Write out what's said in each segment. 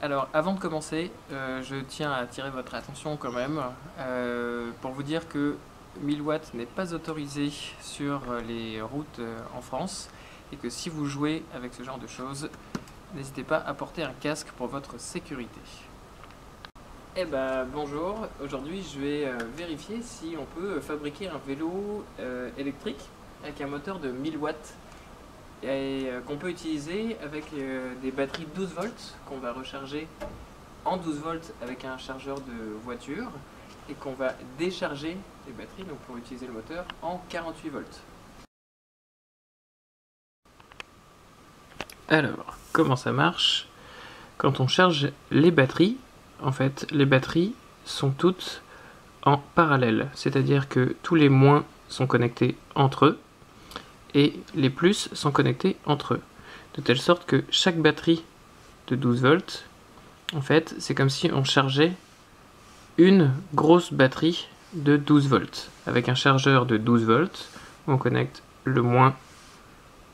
Alors, avant de commencer, je tiens à attirer votre attention quand même pour vous dire que 1000 watts n'est pas autorisé sur les routes en France et que si vous jouez avec ce genre de choses, n'hésitez pas à porter un casque pour votre sécurité. Eh ben bonjour, aujourd'hui je vais vérifier si on peut fabriquer un vélo électrique avec un moteur de 1000 watts et qu'on peut utiliser avec des batteries 12 volts qu'on va recharger en 12 volts avec un chargeur de voiture et qu'on va décharger les batteries donc pour utiliser le moteur en 48 volts. Alors, comment ça marche? Quand on charge les batteries, en fait, les batteries sont toutes en parallèle, c'est-à-dire que tous les moins sont connectés entre eux et les plus sont connectés entre eux, de telle sorte que chaque batterie de 12 volts, en fait, c'est comme si on chargeait une grosse batterie de 12 volts. Avec un chargeur de 12 volts, on connecte le moins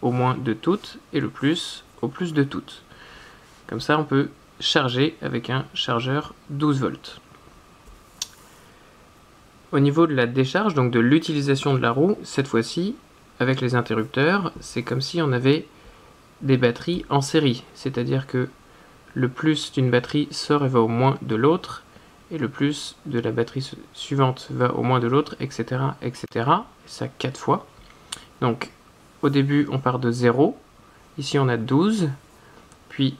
au moins de toutes et le plus au plus de toutes. Comme ça, on peut charger avec un chargeur 12 volts. Au niveau de la décharge, donc de l'utilisation de la roue, cette fois-ci, avec les interrupteurs, c'est comme si on avait des batteries en série, c'est-à-dire que le plus d'une batterie sort et va au moins de l'autre, et le plus de la batterie suivante va au moins de l'autre, etc., etc., et ça 4 fois. Donc, au début, on part de 0, ici on a 12, puis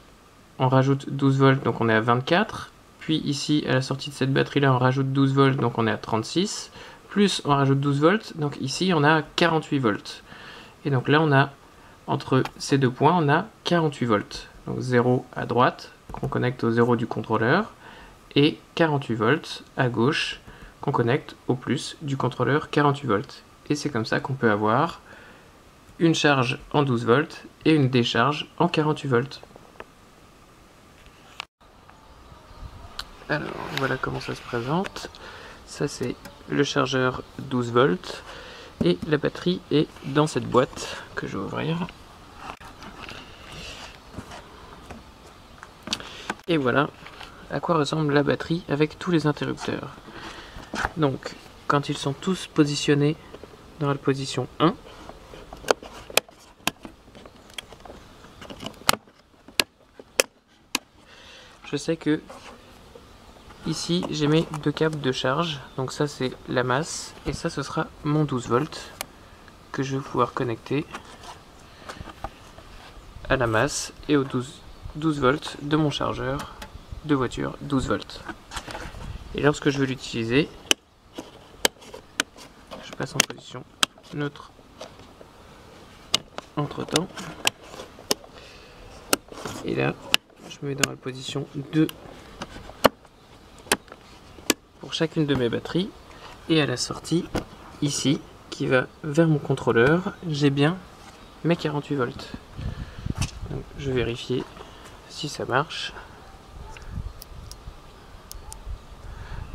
on rajoute 12 volts, donc on est à 24, puis ici, à la sortie de cette batterie-là, on rajoute 12 volts, donc on est à 36, plus on rajoute 12 volts, donc ici on a 48 volts. Et donc là on a, entre ces deux points, on a 48 volts. Donc 0 à droite, qu'on connecte au 0 du contrôleur, et 48 volts à gauche, qu'on connecte au plus du contrôleur 48 volts. Et c'est comme ça qu'on peut avoir une charge en 12 volts et une décharge en 48 volts. Alors voilà comment ça se présente. Ça c'est le chargeur 12 volts et la batterie est dans cette boîte que je vais ouvrir. Et voilà à quoi ressemble la batterie avec tous les interrupteurs. Donc quand ils sont tous positionnés dans la position 1, je sais que ici j'ai mes deux câbles de charge, donc ça c'est la masse et ça ce sera mon 12 volts que je vais pouvoir connecter à la masse et aux 12 volts de mon chargeur de voiture 12 volts. Et lorsque je veux l'utiliser, je passe en position neutre entre temps et là je me mets dans la position 2 pour chacune de mes batteries et à la sortie ici qui va vers mon contrôleur, j'ai bien mes 48 volts. Donc, je vais vérifier si ça marche.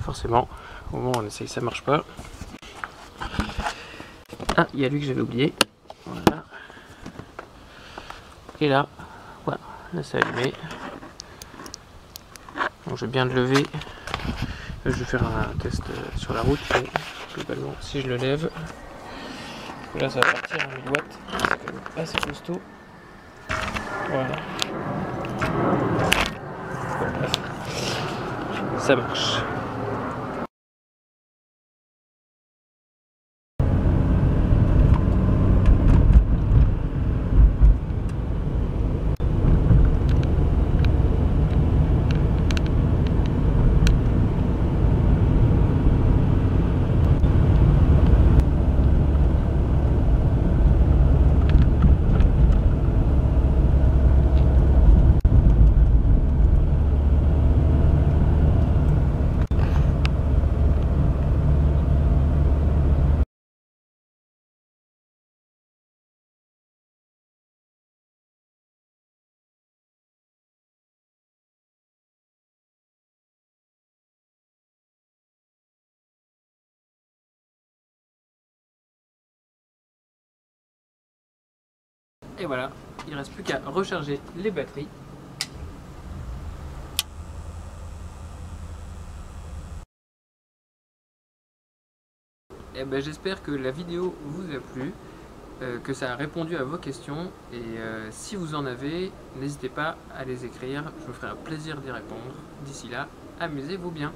Forcément, au moment où on essaye, ça marche pas. Ah, il y a lui que j'avais oublié. Voilà. Et là, voilà, là c'est allumé. Donc je vais bien le lever. Je vais faire un test sur la route. Et globalement, si je le lève, là ça va partir à 1000 watts. C'est quand même assez costaud. Voilà. Ça marche. Et voilà, il ne reste plus qu'à recharger les batteries. Eh ben, j'espère que la vidéo vous a plu, que ça a répondu à vos questions, et si vous en avez, n'hésitez pas à les écrire, je me ferai un plaisir d'y répondre. D'ici là, amusez-vous bien.